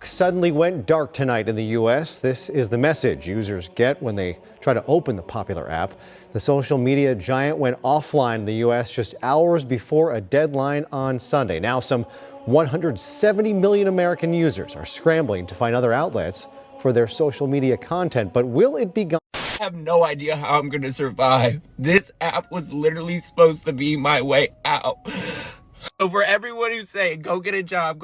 Suddenly went dark tonight in the U.S. This is the message users get when they try to open the popular app. The social media giant went offline in the U.S. just hours before a deadline on Sunday. Now some 170 million American users are scrambling to find other outlets for their social media content. But will it be gone? I have no idea how I'm going to survive. This app was literally supposed to be my way out. So for everyone who's saying, go get a job,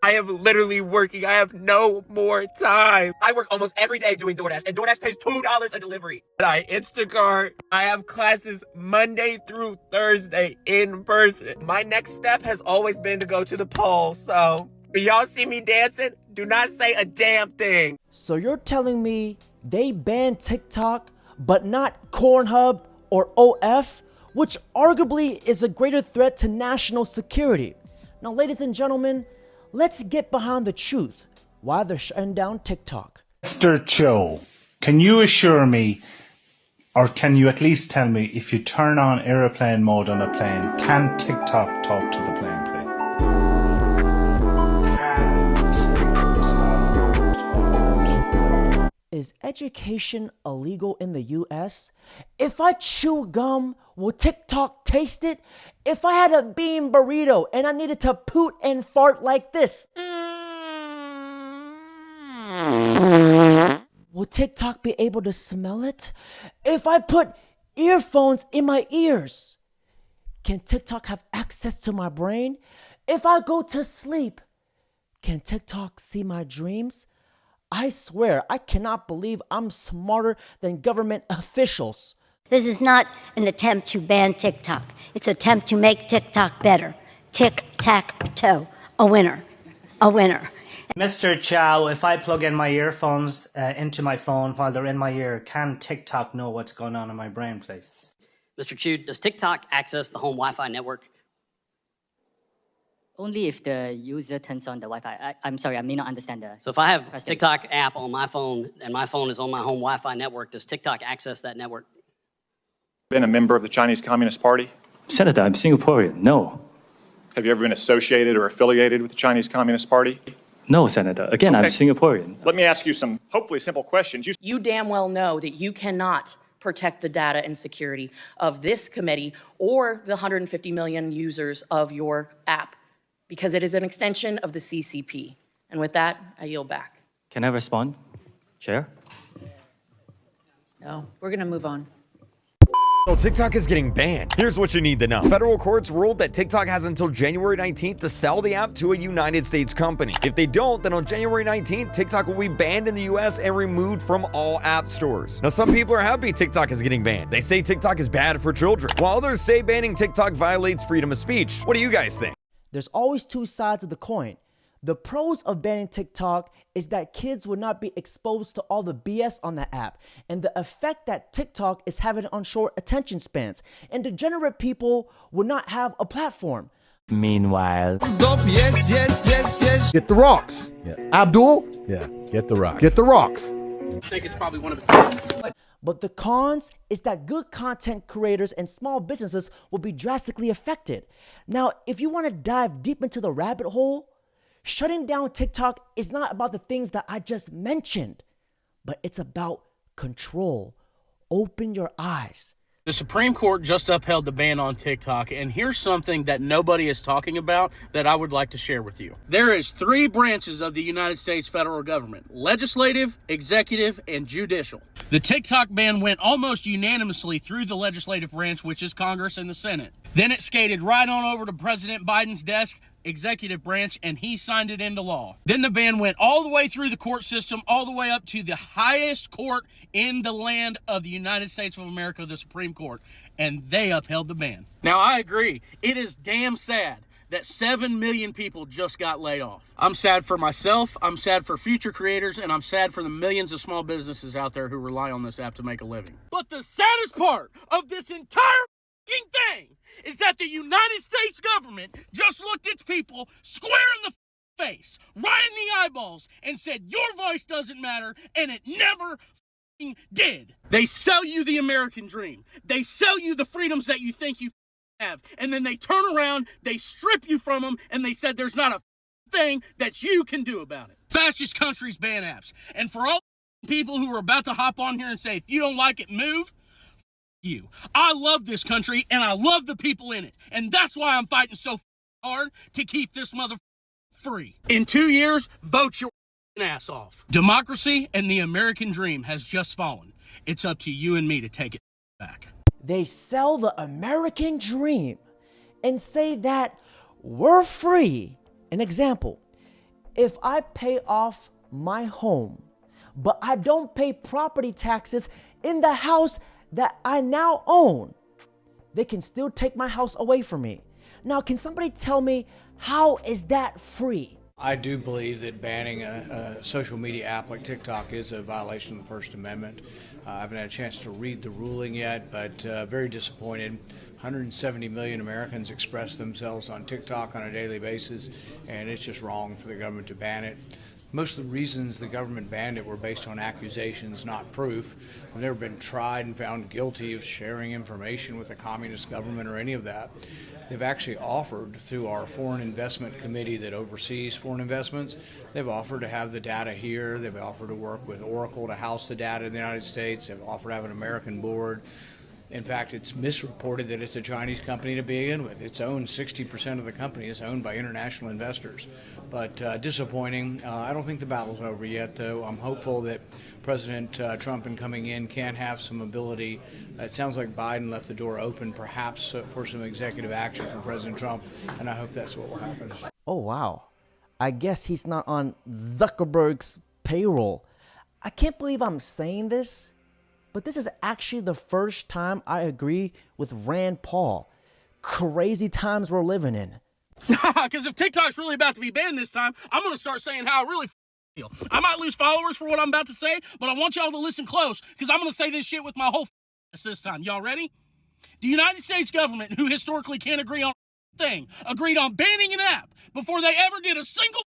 I am literally working. I have no more time. I work almost every day doing DoorDash, and DoorDash pays $2 a delivery. I Instacart. I have classes Monday through Thursday in person. My next step has always been to go to the polls, so if y'all see me dancing, do not say a damn thing. So you're telling me they banned TikTok, but not Pornhub or OF? Which arguably is a greater threat to national security. Now, ladies and gentlemen, let's get behind the truth. Why they're shutting down TikTok. Mr. Cho, can you assure me, or can you at least tell me, if you turn on airplane mode on a plane, can TikTok talk to the plane, please? Is education illegal in the US? If I chew gum, will TikTok taste it? If I had a bean burrito and I needed to poot and fart like this, will TikTok be able to smell it? If I put earphones in my ears, can TikTok have access to my brain? If I go to sleep, can TikTok see my dreams? I swear, I cannot believe I'm smarter than government officials. This is not an attempt to ban TikTok. It's an attempt to make TikTok better. Tic-tac-toe. A winner. A winner. Mr. Chow, if I plug in my earphones into my phone while they're in my ear, can TikTok know what's going on in my brain, please? Mr. Chu, does TikTok access the home Wi-Fi network? Only if the user turns on the Wi-Fi. I'm sorry, I may not understand the So if I have a question. TikTok app on my phone and my phone is on my home Wi-Fi network, does TikTok access that network? Been a member of the Chinese Communist Party? Senator, I'm Singaporean. No. Have you ever been associated or affiliated with the Chinese Communist Party? No, Senator. Again, I'm Singaporean. Let me ask you some hopefully simple questions. You damn well know that you cannot protect the data and security of this committee or the 150 million users of your app, because it is an extension of the CCP. And with that, I yield back. Can I respond, Chair? No, we're going to move on. So TikTok is getting banned. Here's what you need to know. Federal courts ruled that TikTok has until January 19th to sell the app to a United States company. If they don't, then on January 19th, TikTok will be banned in the US and removed from all app stores. Now, some people are happy TikTok is getting banned. They say TikTok is bad for children, while others say banning TikTok violates freedom of speech. What do you guys think? There's always two sides of the coin. The pros of banning TikTok is that kids would not be exposed to all the BS on the app and the effect that TikTok is having on short attention spans, and degenerate people would not have a platform. Meanwhile, Get the rocks. Yeah. Abdul? Yeah, get the rocks. Get the rocks. I think it's probably one of the... But the cons is that good content creators and small businesses will be drastically affected. Now, if you want to dive deep into the rabbit hole, shutting down TikTok is not about the things that I just mentioned, but it's about control. Open your eyes. The Supreme Court just upheld the ban on TikTok, and here's something that nobody is talking about that I would like to share with you. There is 3 branches of the United States federal government: legislative, executive, and judicial. The TikTok ban went almost unanimously through the legislative branch, which is Congress and the Senate. Then it skated right on over to President Biden's desk, executive branch, and he signed it into law. Then the ban went all the way through the court system, all the way up to the highest court in the land of the United States of America, the Supreme Court, and they upheld the ban. Now, I agree. It is damn sad that 7 million people just got laid off. I'm sad for myself, I'm sad for future creators, and I'm sad for the millions of small businesses out there who rely on this app to make a living. But the saddest part of this entire thing is that the United States government just looked its people square in the face, right in the eyeballs, and said, your voice doesn't matter, and it never did. They sell you the American dream. They sell you the freedoms that you think you have, and then they turn around, they strip you from them, and they said there's not a thing that you can do about it. Fascist countries ban apps. And for all people who are about to hop on here and say, if you don't like it, move, you. I love this country and I love the people in it. And that's why I'm fighting so hard to keep this mother free. In 2 years, vote your ass off. Democracy and the American dream has just fallen. It's up to you and me to take it back. They sell the American dream and say that we're free. An example, if I pay off my home, but I don't pay property taxes in the house that I now own, they can still take my house away from me. Now, can somebody tell me, how is that free? I do believe that banning a social media app like TikTok is a violation of the First Amendment. I haven't had a chance to read the ruling yet, but very disappointed. 170 million Americans express themselves on TikTok on a daily basis, and it's just wrong for the government to ban it. Most of the reasons the government banned it were based on accusations, not proof. I've never been tried and found guilty of sharing information with a communist government or any of that. They've actually offered, through our Foreign Investment Committee that oversees foreign investments, they've offered to have the data here. They've offered to work with Oracle to house the data in the United States. They've offered to have an American board. In fact, it's misreported that it's a Chinese company to begin with. It's owned, 60% of the company is owned by international investors. But disappointing. I don't think the battle's over yet, though. I'm hopeful that President Trump, in coming in, can have some ability. It sounds like Biden left the door open, perhaps, for some executive action from President Trump, and I hope that's what will happen. Oh, wow. I guess he's not on Zuckerberg's payroll. I can't believe I'm saying this, but this is actually the first time I agree with Rand Paul. Crazy times we're living in. Because if TikTok's really about to be banned this time, I'm going to start saying how I really feel. I might lose followers for what I'm about to say, but I want y'all to listen close, because I'm going to say this shit with my whole this time. Y'all ready? The United States government, who historically can't agree on thing, agreed on banning an app before they ever did a single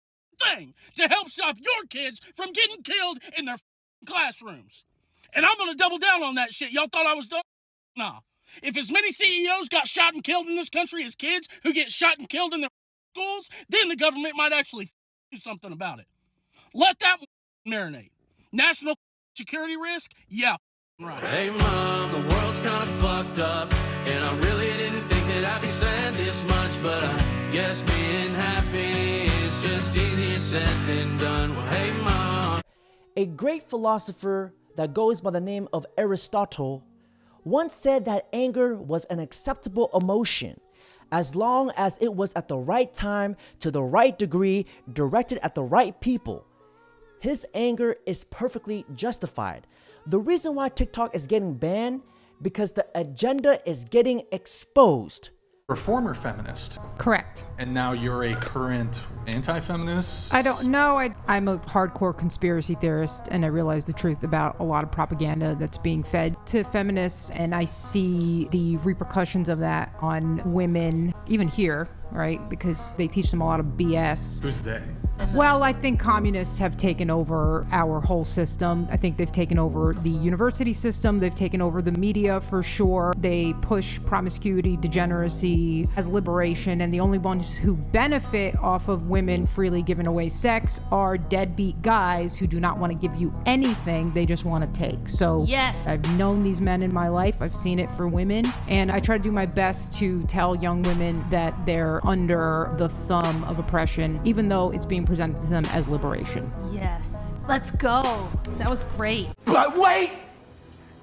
thing to help stop your kids from getting killed in their classrooms. And I'm going to double down on that shit. Y'all thought I was done? Nah. If as many CEOs got shot and killed in this country as kids who get shot and killed in their schools, then the government might actually do something about it. Let that marinate. National security risk? Yeah, right. Hey mom, the world's kind of fucked up, and I really didn't think that I'd be sad this much, but I guess being happy is just easier said than done. Well, hey mom. A great philosopher that goes by the name of Aristotle once said that anger was an acceptable emotion as long as it was at the right time, to the right degree, directed at the right people. His anger is perfectly justified. The reason why TikTok is getting banned, because the agenda is getting exposed. You're a former feminist. Correct. And now you're a current anti-feminist? I don't know. I'm a hardcore conspiracy theorist, and I realize the truth about a lot of propaganda that's being fed to feminists, and I see the repercussions of that on women, even here, right? Because they teach them a lot of BS. Who's they? Well, I think communists have taken over our whole system. I think they've taken over the university system. They've taken over the media for sure. They push promiscuity, degeneracy as liberation, and the only ones who benefit off of women freely giving away sex are deadbeat guys who do not want to give you anything. They just want to take. So yes, I've known these men in my life. I've seen it for women, and I try to do my best to tell young women that they're under the thumb of oppression, even though it's being presented to them as liberation. Yes. Let's go. That was great. But wait!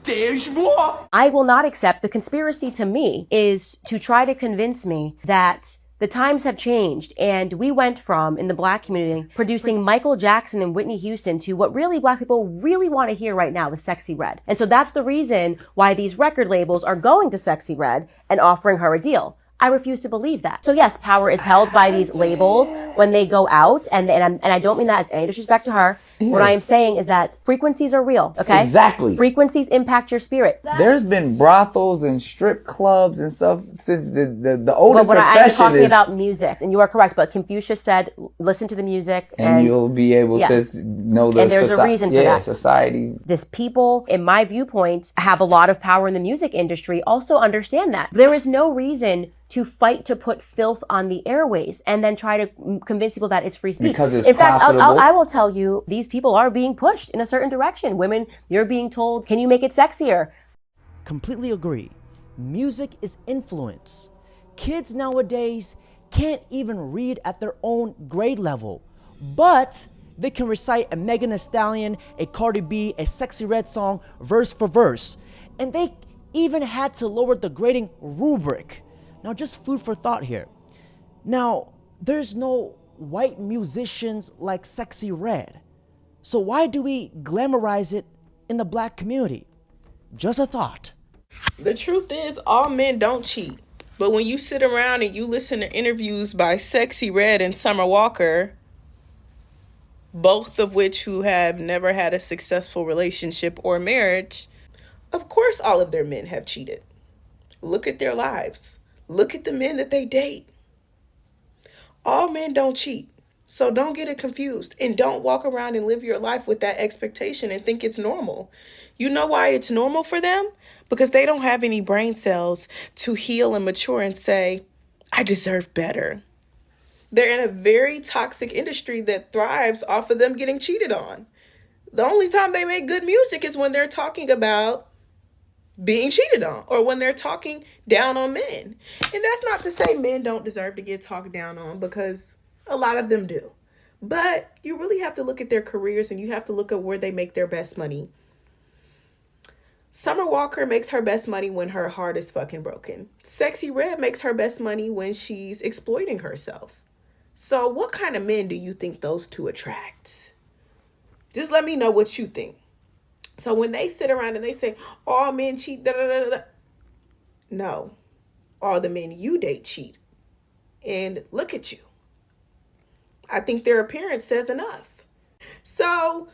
There's more! I will not accept. The conspiracy to me is to try to convince me that the times have changed, and we went from, in the black community, producing Michael Jackson and Whitney Houston to what really black people really want to hear right now is Sexy Red. And so that's the reason why these record labels are going to Sexy Red and offering her a deal. I refuse to believe that. So yes, power is held by these labels when they go out, and I don't mean that as any disrespect to her. Yeah. What I am saying is that frequencies are real, okay? Exactly. Frequencies impact your spirit. There's been brothels and strip clubs and stuff since the oldest but profession I'm talking about music, and you are correct, but Confucius said, listen to the music. And you'll be able to know the and there's a reason for that. Society. This people, in my viewpoint, have a lot of power in the music industry, also understand that. There is no reason to fight to put filth on the airways and then try to convince people that it's free speech. Because it's in fact, profitable. I will tell you, these people are being pushed in a certain direction. Women, you're being told, can you make it sexier? Completely agree. Music is influence. Kids nowadays can't even read at their own grade level, but they can recite a Megan Thee Stallion, a Cardi B, a Sexy Red song, verse for verse. And they even had to lower the grading rubric. Now, just food for thought here. Now, there's no white musicians like Sexy Red. So why do we glamorize it in the black community? Just a thought. The truth is, all men don't cheat. But when you sit around and you listen to interviews by Sexy Red and Summer Walker, both of which who have never had a successful relationship or marriage, of course all of their men have cheated. Look at their lives. Look at the men that they date. All men don't cheat. So don't get it confused. And don't walk around and live your life with that expectation and think it's normal. You know why it's normal for them? Because they don't have any brain cells to heal and mature and say, I deserve better. They're in a very toxic industry that thrives off of them getting cheated on. The only time they make good music is when they're talking about being cheated on or when they're talking down on men. And that's not to say men don't deserve to get talked down on, because a lot of them do. But you really have to look at their careers and you have to look at where they make their best money. Summer Walker makes her best money when her heart is fucking broken. Sexy Red makes her best money when she's exploiting herself. So what kind of men do you think those two attract? Just let me know what you think. So when they sit around and they say, all men cheat, da, da, da, da. No, all the men you date cheat. And look at you. I think their appearance says enough. So,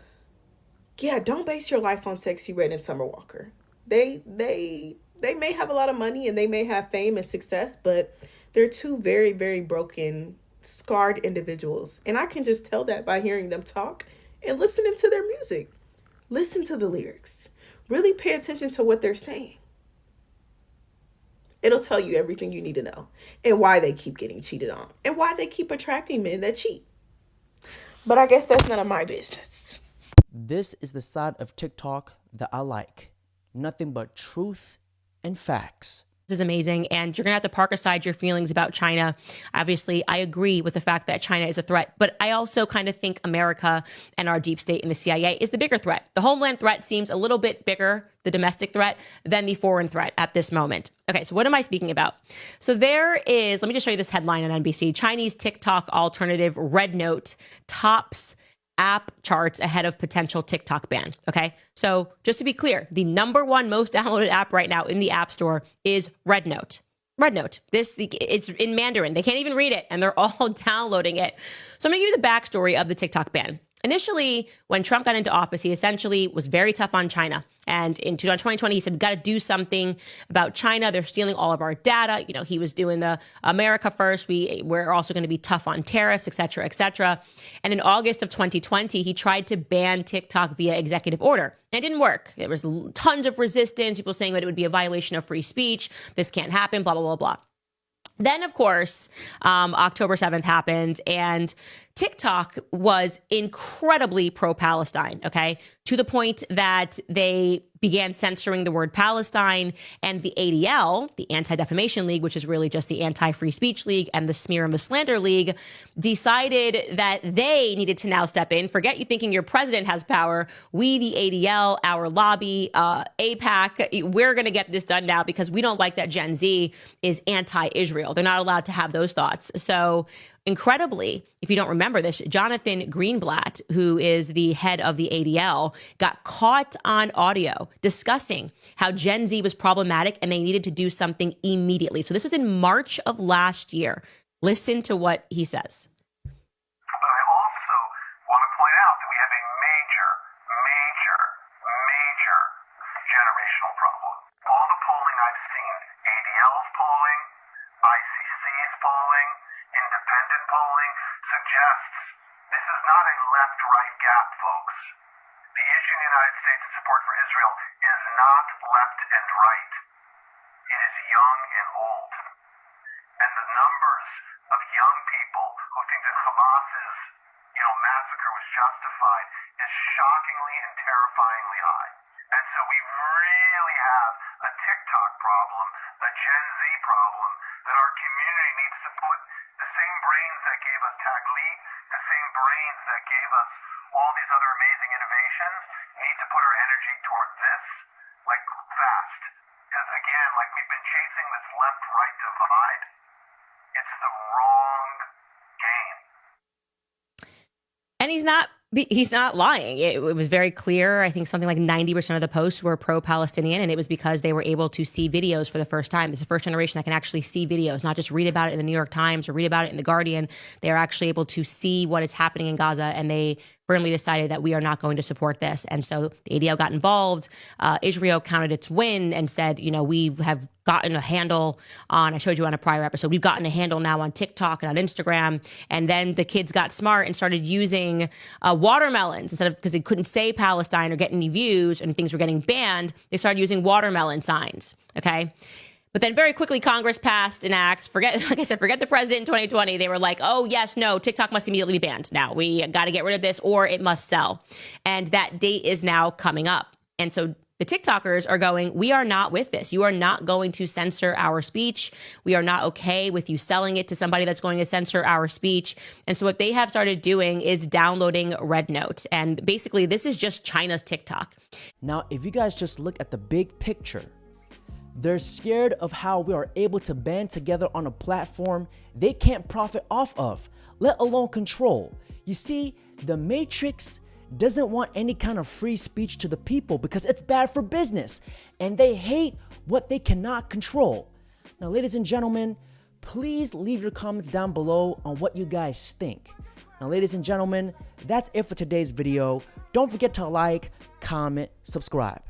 yeah, don't base your life on Sexy Red and Summer Walker. They may have a lot of money and they may have fame and success, but they're two very, very broken, scarred individuals. And I can just tell that by hearing them talk and listening to their music. Listen to the lyrics. Really pay attention to what they're saying. It'll tell you everything you need to know and why they keep getting cheated on and why they keep attracting men that cheat. But I guess that's none of my business. This is the side of TikTok that I like. Nothing but truth and facts. This is amazing. And you're going to have to park aside your feelings about China. Obviously, I agree with the fact that China is a threat, but I also kind of think America and our deep state and the CIA is the bigger threat. The homeland threat seems a little bit bigger, the domestic threat, than the foreign threat at this moment. Okay, so what am I speaking about? So there is, let me just show you this headline on NBC. Chinese TikTok alternative Red Note tops app charts ahead of potential TikTok ban. Okay. So just to be clear, the #1 most downloaded app right now in the App Store is Red Note. Red Note. It's in Mandarin. They can't even read it and they're all downloading it. So I'm going to give you the backstory of the TikTok ban. Initially, when Trump got into office, he essentially was very tough on China. And in 2020, he said, we've got to do something about China. They're stealing all of our data. You know, he was doing the America first. We're also going to be tough on tariffs, et cetera, et cetera. And in August of 2020, he tried to ban TikTok via executive order. And it didn't work. There was tons of resistance, people saying that it would be a violation of free speech. This can't happen, blah, blah, blah, blah. Then, of course, October 7th happened, and TikTok was incredibly pro-Palestine, okay, to the point that they began censoring the word Palestine, and the ADL, the Anti-Defamation League, which is really just the Anti-Free Speech League, and the Smear and the Slander League, decided that they needed to now step in. Forget you thinking your president has power. We, the ADL, our lobby, AIPAC, we're going to get this done now because we don't like that Gen Z is anti-Israel. They're not allowed to have those thoughts. So incredibly, if you don't remember this, Jonathan Greenblatt, who is the head of the ADL, got caught on audio discussing how Gen Z was problematic and they needed to do something immediately. So this is in March of last year. Listen to what he says. But I also want to point out that we have a major generational problem. All the polling I've seen, ADL's polling, ICC's polling, independent polling, suggests this is not a left-right gap, folks. The issue in the United States of support for Israel is not left and right. It is young and old. Hamas's, massacre was justified is shockingly and terrifyingly high. And so we really have a TikTok problem, a Gen Z problem, that our community needs to put the same brains that gave us Taglit, the same brains that gave us all these other amazing innovations, need to put our energy toward this, like, fast. Because again, like, we've been chasing this left-right divide. It's the wrong game. And he's not lying. It was very clear. I think something like 90% of the posts were pro-Palestinian, and it was because they were able to see videos for the first time. It's the first generation that can actually see videos, not just read about it in the New York Times or read about it in the Guardian. They are actually able to see what is happening in Gaza, and they firmly decided that we are not going to support this. And so the ADL got involved. Israel counted its win and said, we have gotten a handle on, I showed you on a prior episode, we've gotten a handle now on TikTok and on Instagram. And then the kids got smart and started using watermelons instead of, because they couldn't say Palestine or get any views and things were getting banned, they started using watermelon signs, okay? But then very quickly, Congress passed an act. Forget the president in 2020. They were like, oh, yes, no, TikTok must immediately be banned. Now we got to get rid of this or it must sell. And that date is now coming up. And so the TikTokers are going, we are not with this. You are not going to censor our speech. We are not okay with you selling it to somebody that's going to censor our speech. And so what they have started doing is downloading Red Note. And basically, this is just China's TikTok. Now, if you guys just look at the big picture, they're scared of how we are able to band together on a platform they can't profit off of, let alone control. You see, the Matrix doesn't want any kind of free speech to the people because it's bad for business, and they hate what they cannot control. Now, ladies and gentlemen, please leave your comments down below on what you guys think. Now, ladies and gentlemen, that's it for today's video. Don't forget to like, comment, subscribe.